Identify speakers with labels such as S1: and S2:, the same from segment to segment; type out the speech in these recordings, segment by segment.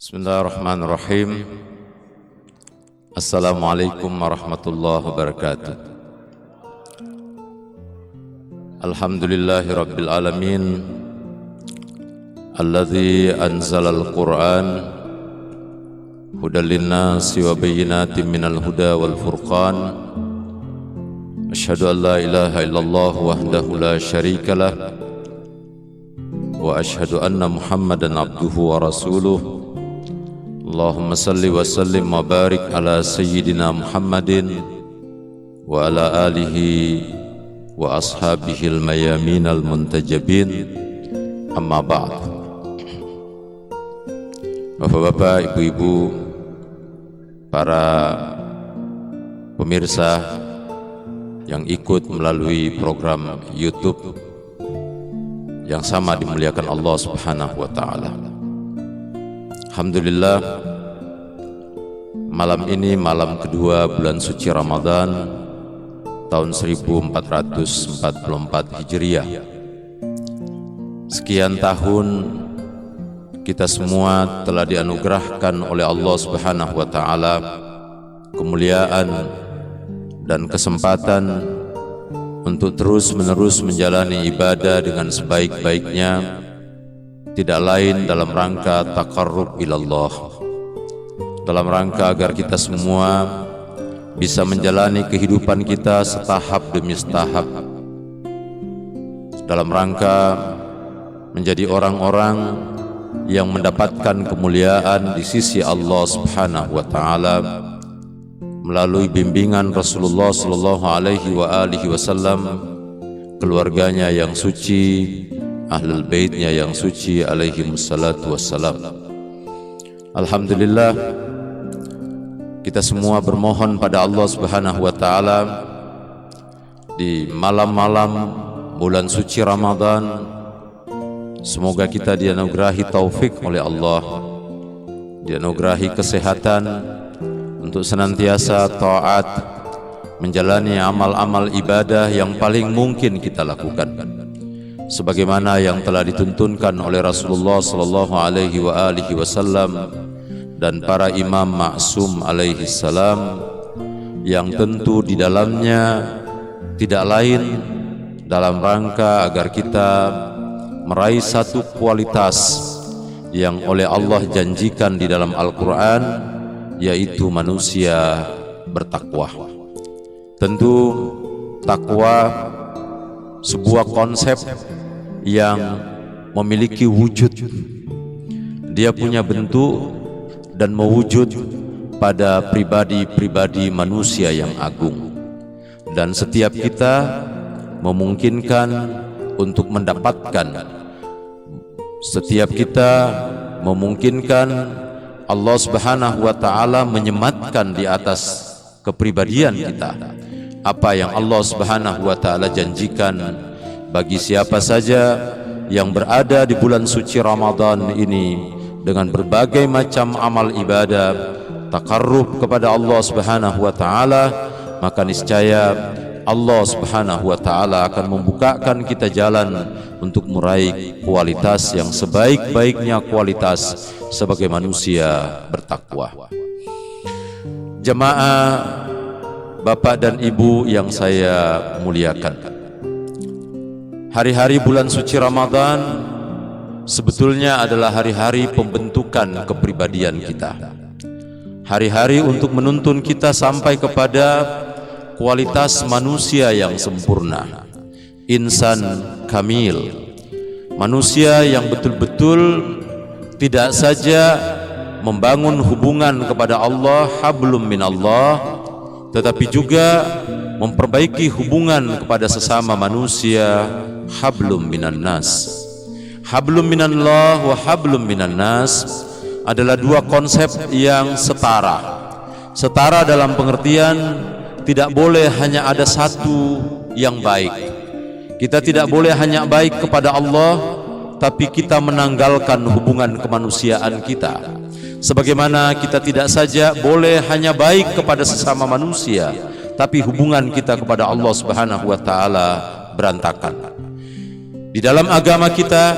S1: Bismillahirrahmanirrahim. Assalamualaikum warahmatullahi wabarakatuh. Alhamdulillahi rabbil alamin, alladzi anzalal Qur'an hudan linnasi wa bayyinatin minal huda wal furqan. Asyhadu an la ilaha illallah wahdahu la syarikalah wa asyhadu anna Muhammadan abduhu wa rasuluh. Allahumma salli wa sallim wa barik ala sayyidina Muhammadin wa ala alihi wa ashabihi al-mayamin al-muntajabin, amma ba'd. Bapak-bapak, ibu-ibu, para pemirsa yang ikut melalui program YouTube yang sama dimuliakan Allah Subhanahu wa ta'ala. Alhamdulillah, malam ini malam kedua bulan suci Ramadan tahun 1444 Hijriah. Sekian tahun kita semua telah dianugerahkan oleh Allah Subhanahu wa ta'ala kemuliaan dan kesempatan untuk terus-menerus menjalani ibadah dengan sebaik-baiknya, tidak lain dalam rangka taqarrub ilallah, dalam rangka agar kita semua bisa menjalani kehidupan kita setahap demi setahap, dalam rangka menjadi orang-orang yang mendapatkan kemuliaan di sisi Allah Subhanahu wa ta'ala melalui bimbingan Rasulullah sallallahu alaihi wasallam, keluarganya yang suci, ahlul baitnya yang suci alaihi wassalatu wassalam. Alhamdulillah, kita semua bermohon pada Allah Subhanahu wa ta'ala di malam-malam bulan suci Ramadan, semoga kita dianugerahi taufik oleh Allah, dianugerahi kesehatan untuk senantiasa taat menjalani amal-amal ibadah yang paling mungkin kita lakukan, sebagaimana yang telah dituntunkan oleh Rasulullah sallallahu alaihi wasallam dan para imam maksum alaihi salam, yang tentu di dalamnya tidak lain dalam rangka agar kita meraih satu kualitas yang oleh Allah janjikan di dalam Al-Quran, yaitu manusia bertakwa. Tentu takwa sebuah konsep yang memiliki wujud, dia punya bentuk dan mewujud pada pribadi-pribadi manusia yang agung, dan setiap kita memungkinkan untuk mendapatkan, setiap kita memungkinkan Allah Subhanahu wa ta'ala menyematkan di atas kepribadian kita apa yang Allah Subhanahu wa ta'ala janjikan bagi siapa saja yang berada di bulan suci Ramadan ini dengan berbagai macam amal ibadah taqarrub kepada Allah Subhanahu wa ta'ala, maka niscaya Allah Subhanahu wa ta'ala akan membukakan kita jalan untuk meraih kualitas yang sebaik-baiknya kualitas sebagai manusia bertakwa. Jemaah, Bapak dan Ibu yang saya muliakan, hari-hari bulan suci Ramadan sebetulnya adalah hari-hari pembentukan kepribadian kita, hari-hari untuk menuntun kita sampai kepada kualitas manusia yang sempurna, insan kamil, manusia yang betul-betul tidak saja membangun hubungan kepada Allah, hablum minallah, tetapi juga memperbaiki hubungan kepada sesama manusia, hablum minan nas. Hablum minallah wa hablum minan nas adalah dua konsep yang setara. Setara dalam pengertian tidak boleh hanya ada satu yang baik. Kita tidak boleh hanya baik kepada Allah, tapi kita menanggalkan hubungan kemanusiaan kita. Sebagaimana kita tidak saja boleh hanya baik kepada sesama manusia, tapi hubungan kita kepada Allah Subhanahu wa ta'ala berantakan. Di dalam agama kita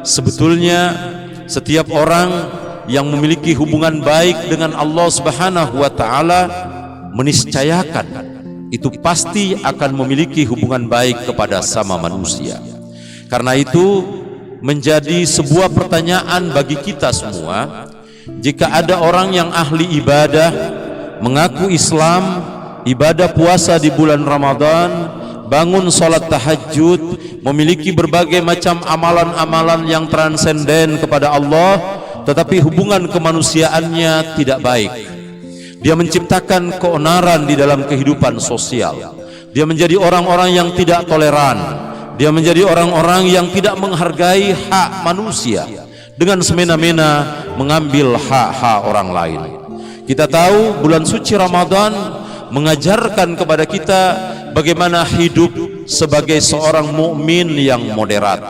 S1: sebetulnya setiap orang yang memiliki hubungan baik dengan Allah Subhanahu wa taala meniscayakan itu pasti akan memiliki hubungan baik kepada sama manusia. Karena itu menjadi sebuah pertanyaan bagi kita semua, jika ada orang yang ahli ibadah, mengaku Islam, ibadah puasa di bulan Ramadan, bangun sholat tahajud, memiliki berbagai macam amalan-amalan yang transenden kepada Allah, tetapi hubungan kemanusiaannya tidak baik. Dia menciptakan keonaran di dalam kehidupan sosial. Dia menjadi orang-orang yang tidak toleran. Dia menjadi orang-orang yang tidak menghargai hak manusia, dengan semena-mena mengambil hak-hak orang lain. Kita tahu bulan suci Ramadan mengajarkan kepada kita bagaimana hidup sebagai seorang mukmin yang moderat,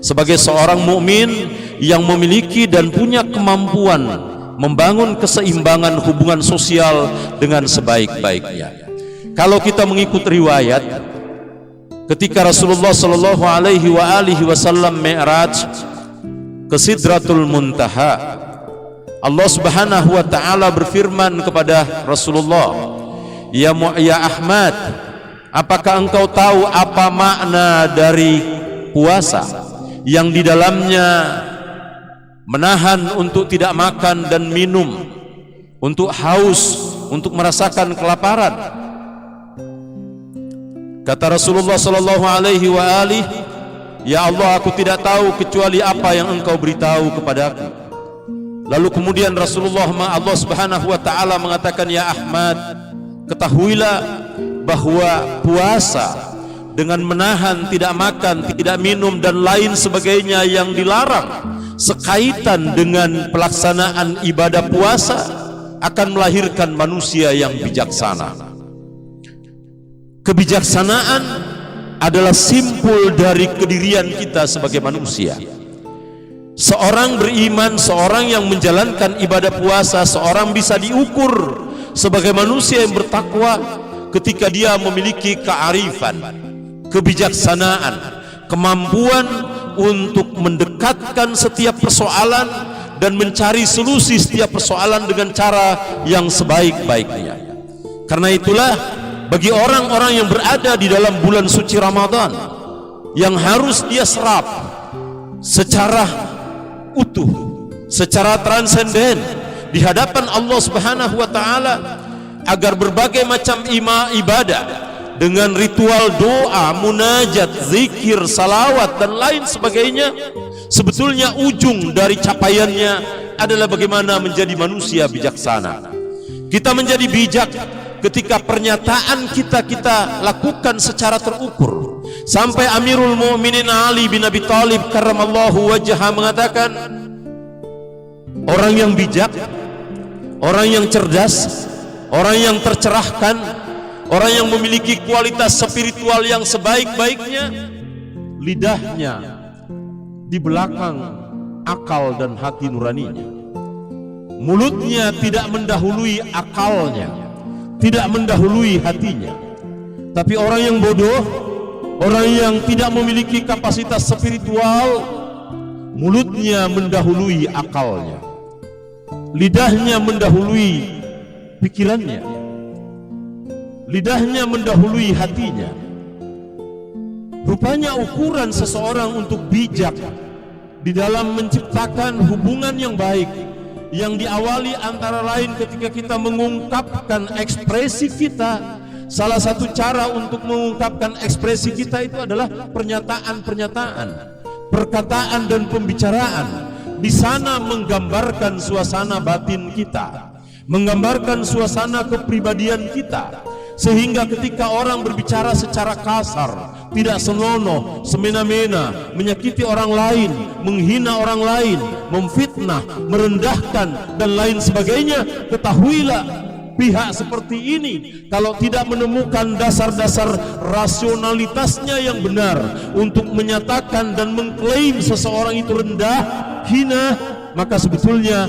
S1: sebagai seorang mukmin yang memiliki dan punya kemampuan membangun keseimbangan hubungan sosial dengan sebaik-baiknya. Kalau kita mengikut riwayat, ketika Rasulullah sallallahu alaihi wasallam Mi'raj ke Sidratul Muntaha, Allah Subhanahu wa taala berfirman kepada Rasulullah, "Ya Ahmad, apakah engkau tahu apa makna dari puasa yang di dalamnya menahan untuk tidak makan dan minum, untuk haus, untuk merasakan kelaparan?" Kata Rasulullah sallallahu alaihi wasallam, "Ya Allah, aku tidak tahu kecuali apa yang engkau beritahu kepadaku." Lalu kemudian Allah Subhanahu wa taala mengatakan, "Ya Ahmad, ketahuilah bahwa puasa dengan menahan tidak makan, tidak minum dan lain sebagainya yang dilarang sekaitan dengan pelaksanaan ibadah puasa akan melahirkan manusia yang bijaksana." Kebijaksanaan adalah simpul dari kedirian kita sebagai manusia. Seorang beriman, seorang yang menjalankan ibadah puasa, seorang bisa diukur sebagai manusia yang bertakwa ketika dia memiliki kearifan, kebijaksanaan, kemampuan untuk mendekatkan setiap persoalan dan mencari solusi setiap persoalan dengan cara yang sebaik-baiknya. Karena itulah bagi orang-orang yang berada di dalam bulan suci Ramadan, yang harus dia serap secara utuh, secara transenden di hadapan Allah Subhanahu wa taala, agar berbagai macam ibadah dengan ritual doa, munajat, zikir, salawat dan lain sebagainya, sebetulnya ujung dari capaiannya adalah bagaimana menjadi manusia bijaksana. Kita menjadi bijak ketika pernyataan kita lakukan secara terukur. Sampai Amirul Mu'minin Ali bin Abi Thalib karramallahu wajhah mengatakan, orang yang bijak, orang yang cerdas, orang yang tercerahkan, orang yang memiliki kualitas spiritual yang sebaik-baiknya, lidahnya di belakang akal dan hati nuraninya. Mulutnya tidak mendahului akalnya, tidak mendahului hatinya. Tapi orang yang bodoh, orang yang tidak memiliki kapasitas spiritual, mulutnya mendahului akalnya, lidahnya mendahului pikirannya, lidahnya mendahului hatinya. Rupanya ukuran seseorang untuk bijak di dalam menciptakan hubungan yang baik, yang diawali antara lain ketika kita mengungkapkan ekspresi kita. Salah satu cara untuk mengungkapkan ekspresi kita itu adalah pernyataan-pernyataan, perkataan dan pembicaraan. Di sana menggambarkan suasana batin kita, menggambarkan suasana kepribadian kita, sehingga ketika orang berbicara secara kasar, tidak senonoh, semena-mena, menyakiti orang lain, menghina orang lain, memfitnah, merendahkan dan lain sebagainya, ketahuilah pihak seperti ini kalau tidak menemukan dasar-dasar rasionalitasnya yang benar untuk menyatakan dan mengklaim seseorang itu rendah, hina, maka sebetulnya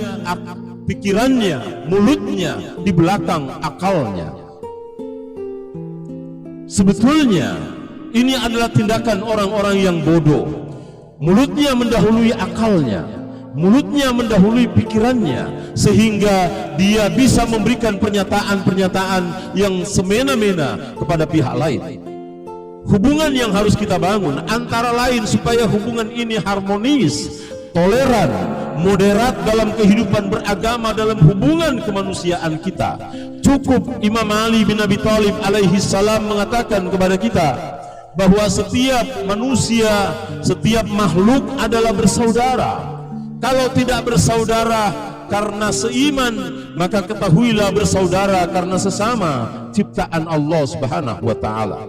S1: pikirannya, mulutnya di belakang akalnya. Sebetulnya ini adalah tindakan orang-orang yang bodoh. Mulutnya mendahului akalnya,
S2: mulutnya mendahului pikirannya, sehingga dia bisa memberikan pernyataan-pernyataan yang semena-mena kepada pihak lain. Hubungan yang harus kita bangun antara lain supaya hubungan ini harmonis, toleran, moderat dalam kehidupan beragama, dalam hubungan kemanusiaan kita. Cukup Imam Ali bin Abi Thalib alaihi salam mengatakan kepada kita bahwa setiap manusia, setiap makhluk adalah bersaudara. Kalau tidak bersaudara karena seiman, maka ketahuilah bersaudara karena sesama ciptaan Allah Subhanahu wa taala.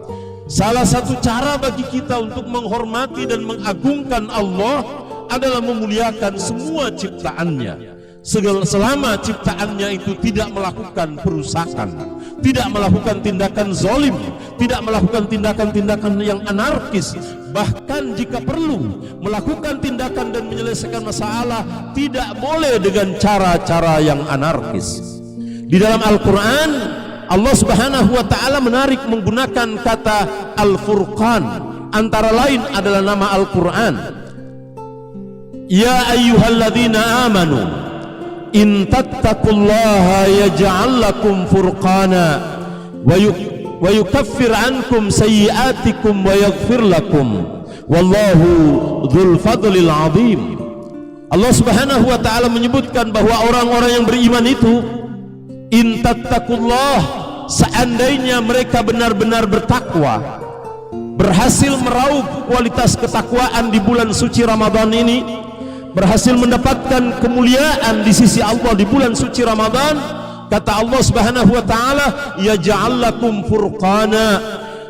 S2: Salah satu cara bagi kita untuk menghormati dan mengagungkan Allah adalah memuliakan semua ciptaannya. Selama ciptaannya itu tidak melakukan perusakan, tidak melakukan tindakan zalim, tidak melakukan tindakan-tindakan yang anarkis, bahkan jika perlu melakukan tindakan dan menyelesaikan masalah tidak boleh dengan cara-cara yang anarkis. Di dalam Al-Quran Allah Subhanahu wa ta'ala menarik menggunakan kata Al-Furqan, antara lain adalah nama Al-Quran. Ya ayyuhalladzina amanu in tattaqullaha yaj'al lakum furqana wa yukaffir ankum sayyi'atikum wa yaghfir lakum wallahu dzul fadlil azim. Allah Subhanahu wa ta'ala menyebutkan bahwa orang-orang yang beriman itu in tattaqullah, seandainya mereka benar-benar bertakwa, berhasil meraup kualitas ketakwaan di bulan suci Ramadan ini, berhasil mendapatkan kemuliaan di sisi Allah di bulan suci Ramadan, kata Allah Subhanahu wa taala, yaj'al lakum furqana.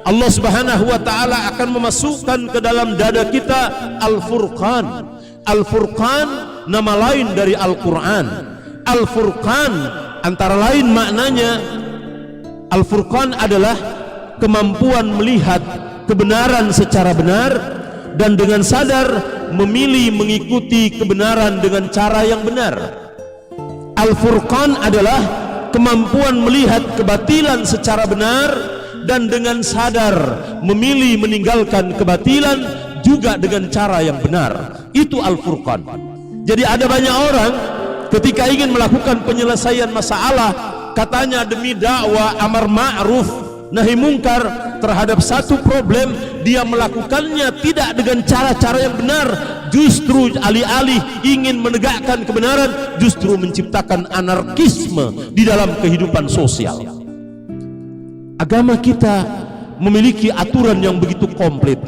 S2: Allah Subhanahu wa taala akan memasukkan ke dalam dada kita Al-Furqan. Al-Furqan nama lain dari Al-Quran. Al-Furqan antara lain maknanya, Al-Furqan adalah kemampuan melihat kebenaran secara benar dan dengan sadar memilih mengikuti kebenaran dengan cara yang benar. Al-Furqan adalah kemampuan melihat kebatilan secara benar dan dengan sadar memilih meninggalkan kebatilan juga dengan cara yang benar. Itu Al-Furqan. Jadi ada banyak orang ketika ingin melakukan penyelesaian masalah, katanya demi dakwah amar ma'ruf nahi mungkar terhadap satu problem, dia melakukannya tidak dengan cara-cara yang benar, justru alih-alih ingin menegakkan kebenaran, justru menciptakan anarkisme di dalam kehidupan sosial. Agama kita memiliki aturan yang begitu komplit,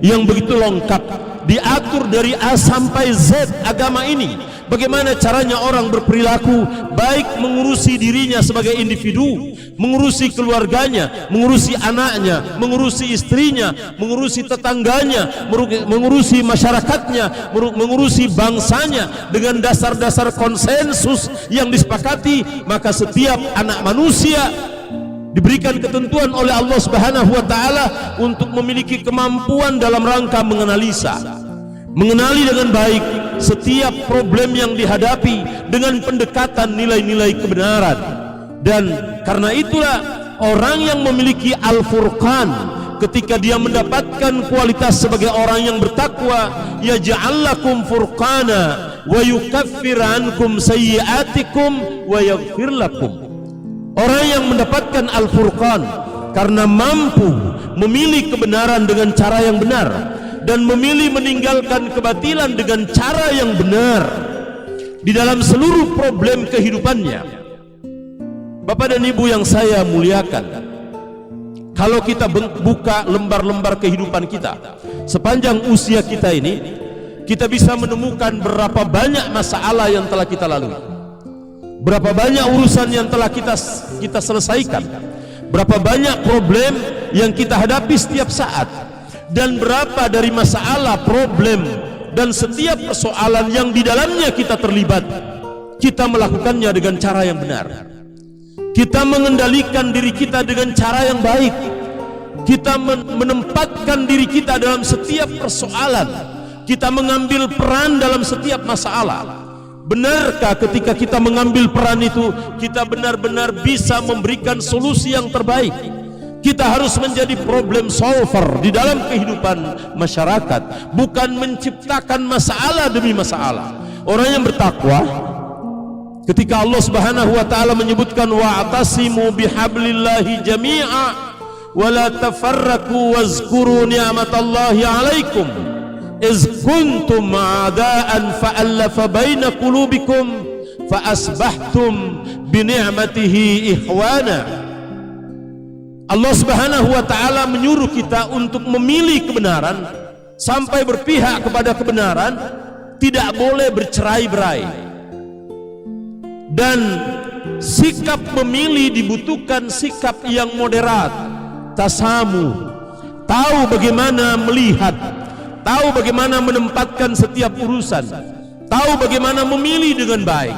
S2: yang begitu lengkap, diatur dari A sampai Z agama ini. Bagaimana caranya orang berperilaku, baik mengurusi dirinya sebagai individu, mengurusi keluarganya, mengurusi anaknya, mengurusi istrinya, mengurusi tetangganya, mengurusi masyarakatnya, mengurusi bangsanya dengan dasar-dasar konsensus yang disepakati. Maka setiap anak manusia diberikan ketentuan oleh Allah Subhanahu wa taala untuk memiliki kemampuan dalam rangka menganalisa, mengenali dengan baik setiap problem yang dihadapi dengan pendekatan nilai-nilai kebenaran. Dan karena itulah orang yang memiliki Al-Furqan, ketika dia mendapatkan kualitas sebagai orang yang bertakwa, yaj'al lakum furqana wa yukaffir ankum sayyi'atikum wa yaghfir lakum. Orang yang mendapatkan Al-Furqan karena mampu memilih kebenaran dengan cara yang benar dan memilih meninggalkan kebatilan dengan cara yang benar di dalam seluruh problem kehidupannya. Bapak dan Ibu yang saya muliakan, kalau kita buka lembar-lembar kehidupan kita sepanjang usia kita ini, kita bisa menemukan berapa banyak masalah yang telah kita lalui, berapa banyak urusan yang telah kita selesaikan, berapa banyak problem yang kita hadapi setiap saat, dan berapa dari masalah, problem, dan setiap persoalan yang di dalamnya kita terlibat, kita melakukannya dengan cara yang benar. Kita mengendalikan diri kita dengan cara yang baik. Kita menempatkan diri kita dalam setiap persoalan. Kita mengambil peran dalam setiap masalah. Benarkah ketika kita mengambil peran itu, kita benar-benar bisa memberikan solusi yang terbaik? Kita harus menjadi problem solver di dalam kehidupan masyarakat, bukan menciptakan masalah demi masalah. Orang yang bertakwa, ketika Allah Subhanahu wa taala menyebutkan wa'tasimu bihablillahi jami'a wa la tafarraqu wazkuru ni'matallahi 'alaikum iz kuntum a'da'an fa'alafa baina qulubikum fa asbahtum bi ni'matihi ikhwana. Allah Subhanahu wa taala menyuruh kita untuk memilih kebenaran, sampai berpihak kepada kebenaran, tidak boleh bercerai-berai. Dan sikap memilih dibutuhkan sikap yang moderat, tasamu, tahu bagaimana melihat, tahu bagaimana menempatkan setiap urusan, tahu bagaimana memilih dengan baik.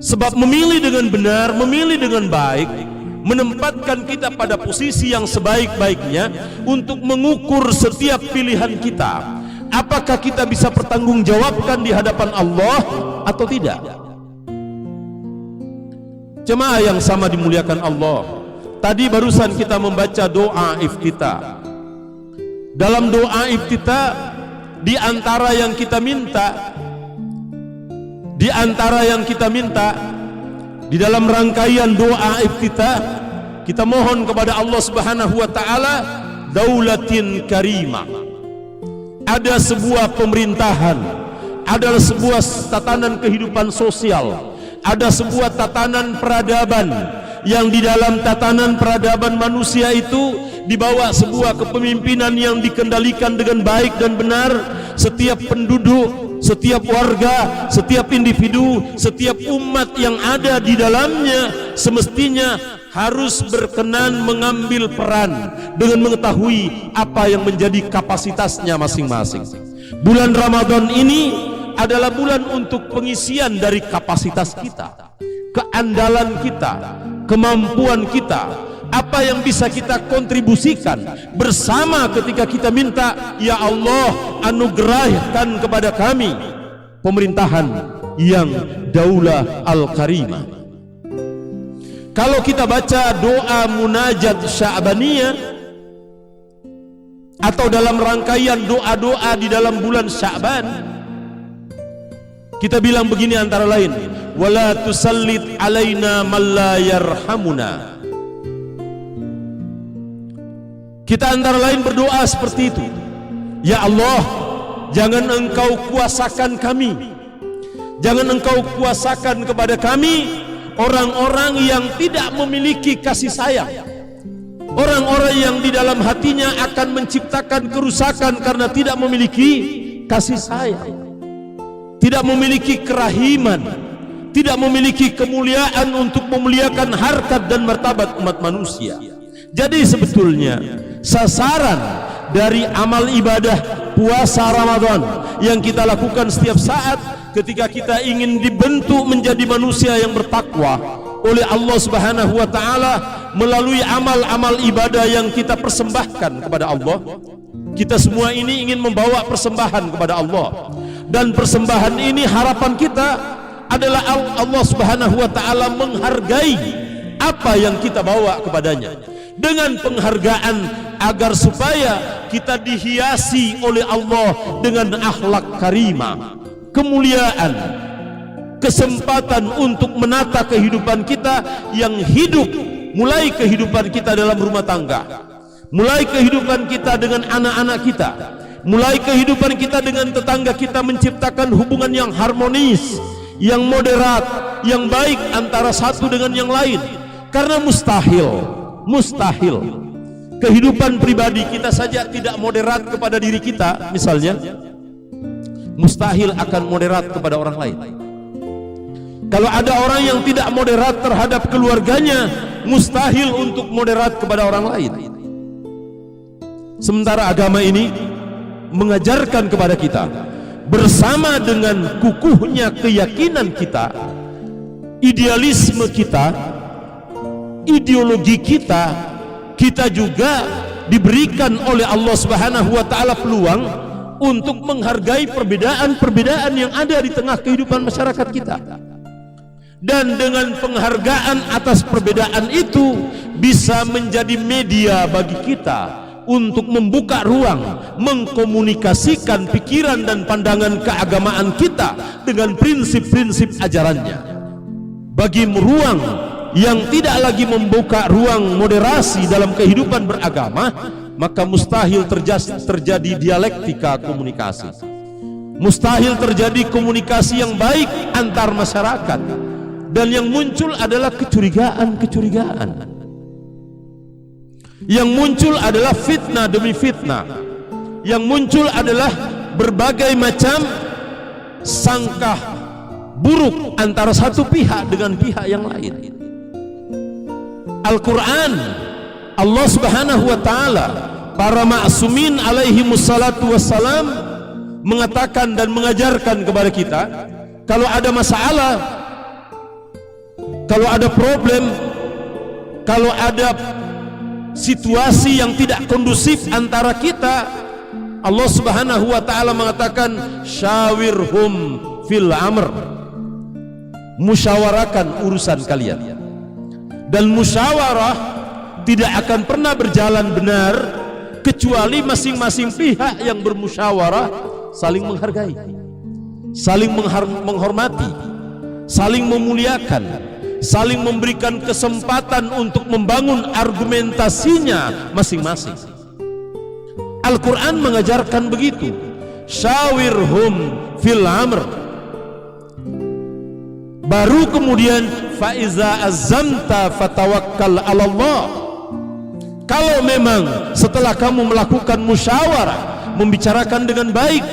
S2: Sebab memilih dengan benar, memilih dengan baik menempatkan kita pada posisi yang sebaik-baiknya untuk mengukur setiap pilihan kita. Apakah kita bisa pertanggungjawabkan di hadapan Allah atau tidak? Jemaah yang sama dimuliakan Allah, tadi barusan kita membaca doa iftitah. Dalam doa iftitah, di antara yang kita minta, di dalam rangkaian doa iftitah, kita mohon kepada Allah Subhanahu wa taala daulatin karimah. Ada sebuah pemerintahan, ada sebuah tatanan kehidupan sosial, ada sebuah tatanan peradaban, yang di dalam tatanan peradaban manusia itu dibawa sebuah kepemimpinan yang dikendalikan dengan baik dan benar. Setiap penduduk, setiap warga, setiap individu, setiap umat yang ada di dalamnya semestinya harus berkenan mengambil peran dengan mengetahui apa yang menjadi kapasitasnya masing-masing. Bulan Ramadan ini adalah bulan untuk pengisian dari kapasitas kita, keandalan kita, kemampuan kita, apa yang bisa kita kontribusikan bersama ketika kita minta, ya Allah anugerahkan kepada kami pemerintahan yang daulah al-karimah. Kalau kita baca doa munajat Sya'baniyah atau dalam rangkaian doa-doa di dalam bulan Sya'ban, kita bilang begini antara lain, wala tusallit alaina man la yarhamuna. Kita antara lain berdoa seperti itu, ya Allah, jangan engkau kuasakan kami, jangan engkau kuasakan kepada kami orang-orang yang tidak memiliki kasih sayang, orang-orang yang di dalam hatinya akan menciptakan kerusakan karena tidak memiliki kasih sayang, tidak memiliki kerahiman, tidak memiliki kemuliaan untuk memuliakan harkat dan martabat umat manusia. Jadi sebetulnya sasaran dari amal ibadah puasa Ramadan yang kita lakukan setiap saat ketika kita ingin dibentuk menjadi manusia yang bertakwa oleh Allah Subhanahu wa taala melalui amal-amal ibadah yang kita persembahkan kepada Allah. Kita semua ini ingin membawa persembahan kepada Allah, dan persembahan ini harapan kita adalah Allah Subhanahu wa taala menghargai apa yang kita bawa kepadanya dengan penghargaan, agar supaya kita dihiasi oleh Allah dengan akhlak karimah, kemuliaan, kesempatan untuk menata kehidupan kita yang hidup, mulai kehidupan kita dalam rumah tangga, mulai kehidupan kita dengan anak-anak kita, mulai kehidupan kita dengan tetangga kita, menciptakan hubungan yang harmonis, yang moderat, yang baik antara satu dengan yang lain. Karena mustahil kehidupan pribadi kita saja tidak moderat kepada diri kita, misalnya, mustahil akan moderat kepada orang lain. Kalau ada orang yang tidak moderat terhadap keluarganya, mustahil untuk moderat kepada orang lain. Sementara agama ini mengajarkan kepada kita, bersama dengan kukuhnya keyakinan kita, idealisme kita, ideologi kita, kita juga diberikan oleh Allah Subhanahu wa taala peluang untuk menghargai perbedaan-perbedaan yang ada di tengah kehidupan masyarakat kita. Dan dengan penghargaan atas perbedaan itu bisa menjadi media bagi kita untuk membuka ruang, mengkomunikasikan pikiran dan pandangan keagamaan kita dengan prinsip-prinsip ajarannya. Bagi ruang yang tidak lagi membuka ruang moderasi dalam kehidupan beragama, maka mustahil terjadi dialektika komunikasi. Mustahil terjadi komunikasi yang baik antar masyarakat. Dan yang muncul adalah kecurigaan-kecurigaan. Yang muncul adalah fitnah demi fitnah. Yang muncul adalah berbagai macam sangka buruk antara satu pihak dengan pihak yang lain. Al-Quran, Allah Subhanahu wa Ta'ala, para ma'sumin alaihi mussalatu wassalam mengatakan dan mengajarkan kepada kita, kalau ada masalah, kalau ada problem, kalau ada situasi yang tidak kondusif antara kita, Allah Subhanahu wa Ta'ala mengatakan syawirhum fil amr, musyawarakan urusan kalian. Dan musyawarah tidak akan pernah berjalan benar kecuali masing-masing pihak yang bermusyawarah saling menghargai, saling menghormati, saling memuliakan, saling memberikan kesempatan untuk membangun argumentasinya masing-masing. Al-Quran mengajarkan begitu, syawirhum fil amr. Baru kemudian faiza azamta fatawakkal 'ala Allah. Kalau memang setelah kamu melakukan musyawarah, membicarakan dengan baik,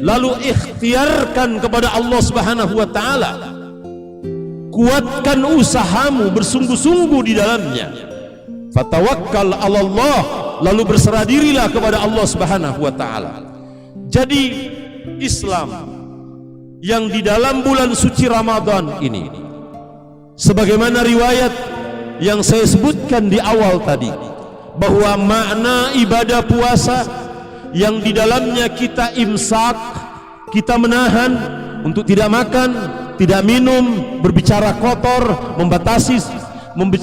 S2: lalu ikhtiarkan kepada Allah Subhanahu wa Ta'ala, kuatkan usahamu, bersungguh-sungguh di dalamnya, fatawakkal 'ala Allah, lalu berserah dirilah kepada Allah Subhanahu wa Ta'ala. Jadi Islam yang di dalam bulan suci Ramadan ini, sebagaimana riwayat yang saya sebutkan di awal tadi, bahwa makna ibadah puasa yang di dalamnya kita imsak, kita menahan untuk tidak makan, tidak minum, berbicara kotor,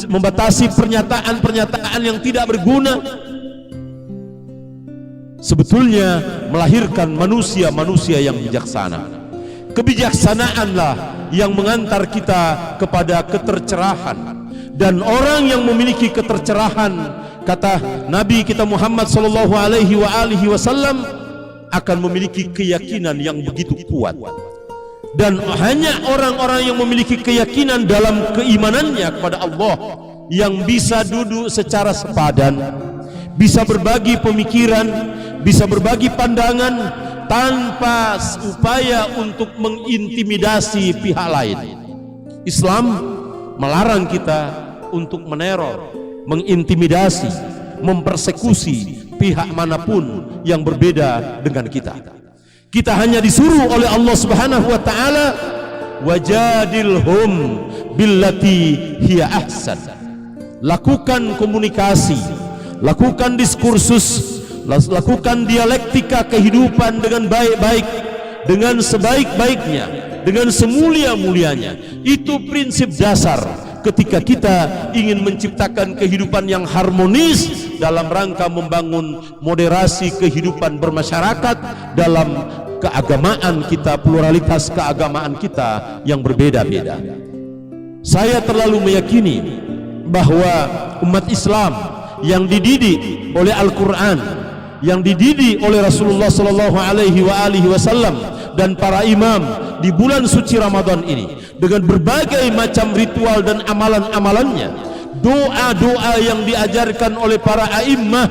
S2: membatasi pernyataan-pernyataan yang tidak berguna, sebetulnya melahirkan manusia-manusia yang bijaksana. Kebijaksanaanlah yang mengantar kita kepada ketercerahan. Dan orang yang memiliki ketercerahan, kata Nabi kita Muhammad sallallahu alaihi wasallam, akan memiliki keyakinan yang begitu kuat. Dan hanya orang-orang yang memiliki keyakinan dalam keimanannya kepada Allah yang bisa duduk secara sepadan, bisa berbagi pemikiran, bisa berbagi pandangan tanpa upaya untuk mengintimidasi pihak lain. Islam melarang kita untuk meneror, mengintimidasi, mempersekusi pihak manapun yang berbeda dengan kita. Kita hanya disuruh oleh Allah Subhanahu wa Ta'ala, wajadilhum billati hiya ahsan. Lakukan komunikasi, lakukan diskursus, lakukan dialektika kehidupan dengan baik-baik, dengan sebaik-baiknya, dengan semulia-mulianya. Itu prinsip dasar ketika kita ingin menciptakan kehidupan yang harmonis dalam rangka membangun moderasi kehidupan bermasyarakat dalam keagamaan kita, pluralitas keagamaan kita yang berbeda-beda. Saya terlalu meyakini bahwa umat Islam yang dididik oleh Al-Quran, yang dididik oleh Rasulullah sallallahu alaihi wasallam dan para imam di bulan suci Ramadan ini, dengan berbagai macam ritual dan amalan-amalannya, doa-doa yang diajarkan oleh para a'immah,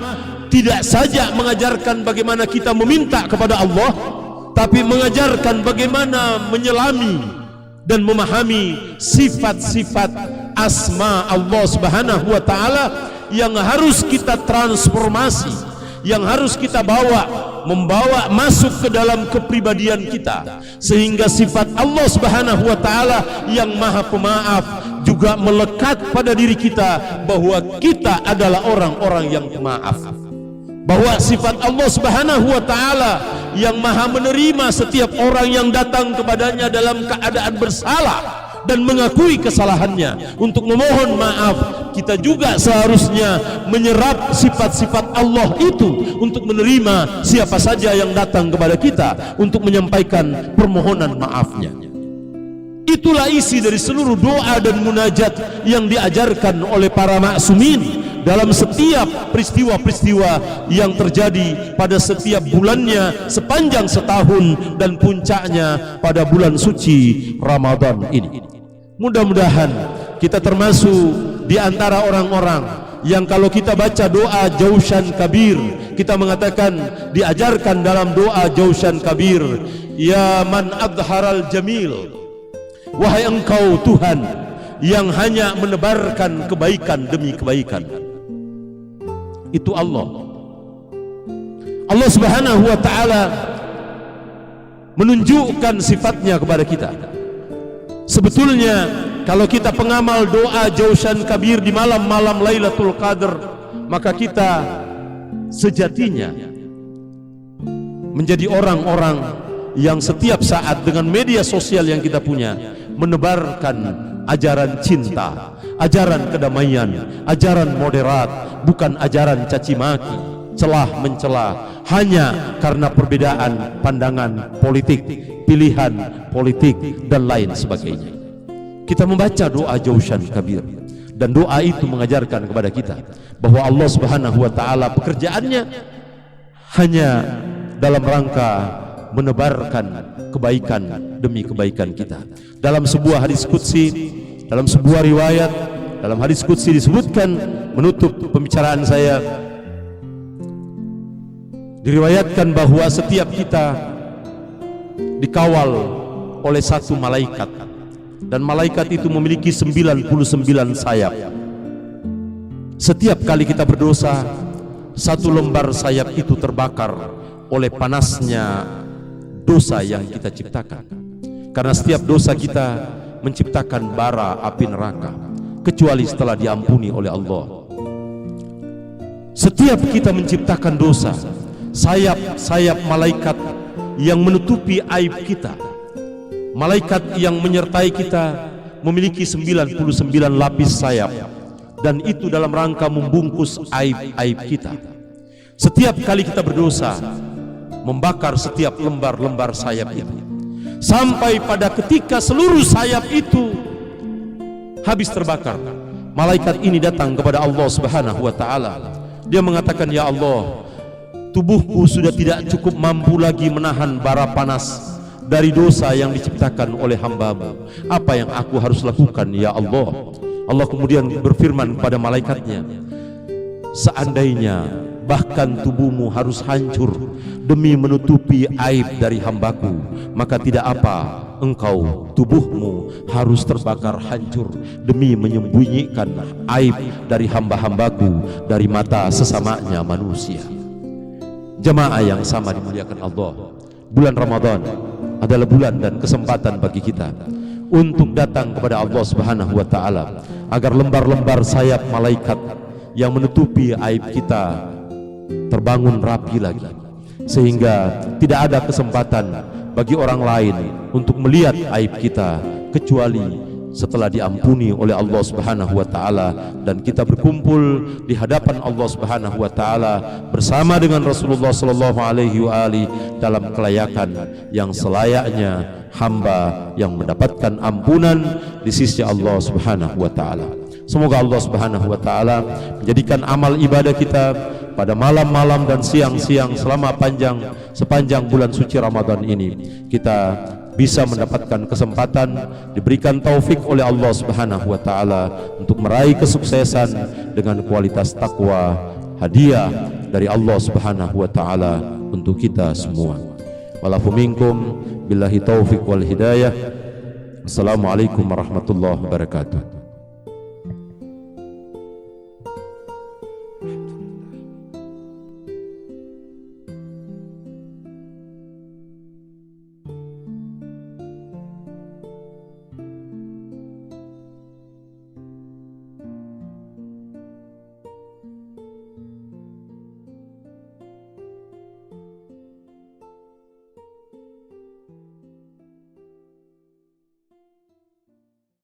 S2: tidak saja mengajarkan bagaimana kita meminta kepada Allah, tapi mengajarkan bagaimana menyelami dan memahami sifat-sifat asma Allah Subhanahu wa Ta'ala yang harus kita transformasi, yang harus kita membawa masuk ke dalam kepribadian kita, sehingga sifat Allah Subhanahu wa Ta'ala yang maha pemaaf juga melekat pada diri kita, bahwa kita adalah orang-orang yang pemaaf, bahwa sifat Allah Subhanahu wa Ta'ala yang maha menerima setiap orang yang datang kepadanya dalam keadaan bersalah, dan mengakui kesalahannya, untuk memohon maaf. Kita juga seharusnya menyerap sifat-sifat Allah itu untuk menerima siapa saja yang datang kepada kita untuk menyampaikan permohonan maafnya. Itulah isi dari seluruh doa dan munajat yang diajarkan oleh para maksumin dalam setiap peristiwa-peristiwa yang terjadi pada setiap bulannya sepanjang setahun, dan puncaknya pada bulan suci Ramadan ini. Mudah-mudahan kita termasuk di antara orang-orang yang kalau kita baca doa Jaushan Kabir, kita mengatakan, diajarkan dalam doa Jaushan Kabir, ya man adharal jamil, wahai engkau Tuhan yang hanya menebarkan kebaikan demi kebaikan. Itu Allah. Allah Subhanahu wa ta'ala menunjukkan sifatnya kepada kita. Sebetulnya kalau kita pengamal doa Jaushan Kabir di malam-malam Lailatul Qadar, maka kita sejatinya menjadi orang-orang yang setiap saat dengan media sosial yang kita punya menebarkan ajaran cinta, ajaran kedamaian, ajaran moderat, bukan ajaran caci maki, celah mencela, hanya karena perbedaan pandangan politik, pilihan politik dan lain sebagainya. Kita membaca doa Jaushan Kabir, dan doa itu mengajarkan kepada kita bahwa Allah Subhanahu wa ta'ala pekerjaannya hanya dalam rangka menebarkan kebaikan demi kebaikan kita. Dalam sebuah hadis qudsi, dalam sebuah riwayat, dalam hadis qudsi disebutkan, menutup pembicaraan saya, diriwayatkan bahwa setiap kita dikawal oleh satu malaikat, dan malaikat itu memiliki 99 sayap. Setiap kali kita berdosa, satu lembar sayap itu terbakar oleh panasnya dosa yang kita ciptakan. Karena setiap dosa kita menciptakan bara api neraka, kecuali setelah diampuni oleh Allah. Setiap kita menciptakan dosa, sayap-sayap malaikat yang menutupi aib kita, malaikat yang menyertai kita memiliki 99 lapis sayap, dan itu dalam rangka membungkus aib-aib kita. Setiap kali kita berdosa, membakar setiap lembar-lembar sayap itu, sampai pada ketika seluruh sayap itu habis terbakar, malaikat ini datang kepada Allah Subhanahu wa ta'ala. Dia mengatakan, ya Allah, tubuhku sudah tidak cukup mampu lagi menahan bara panas dari dosa yang diciptakan oleh hamba-Mu. Apa yang aku harus lakukan, ya Allah? Allah kemudian berfirman kepada malaikatnya, seandainya bahkan tubuhmu harus hancur demi menutupi aib dari hambaku, maka tidak apa engkau tubuhmu harus terbakar hancur demi menyembunyikan aib dari hamba-hambaku dari mata sesamanya manusia. Jemaah yang sama dimuliakan Allah, bulan Ramadan adalah bulan dan kesempatan bagi kita untuk datang kepada Allah Subhanahu wa ta'ala, agar lembar-lembar sayap malaikat yang menutupi aib kita terbangun rapi lagi, sehingga tidak ada kesempatan bagi orang lain untuk melihat aib kita kecuali setelah diampuni oleh Allah Subhanahu wa ta'ala, dan kita berkumpul di hadapan Allah Subhanahu wa ta'ala bersama dengan Rasulullah sallallahu alaihi wa alihi dalam kelayakan yang selayaknya hamba yang mendapatkan ampunan di sisi Allah Subhanahu wa ta'ala. Semoga Allah Subhanahu wa ta'ala menjadikan amal ibadah kita pada malam-malam dan siang-siang selama sepanjang bulan suci Ramadan ini, kita bisa mendapatkan kesempatan, diberikan taufik oleh Allah Subhanahu wa ta'ala untuk meraih kesuksesan dengan kualitas takwa, hadiah dari Allah Subhanahu wa ta'ala untuk kita semua. Walafu minkum billahi taufik wal hidayah. Assalamualaikum warahmatullahi wabarakatuh.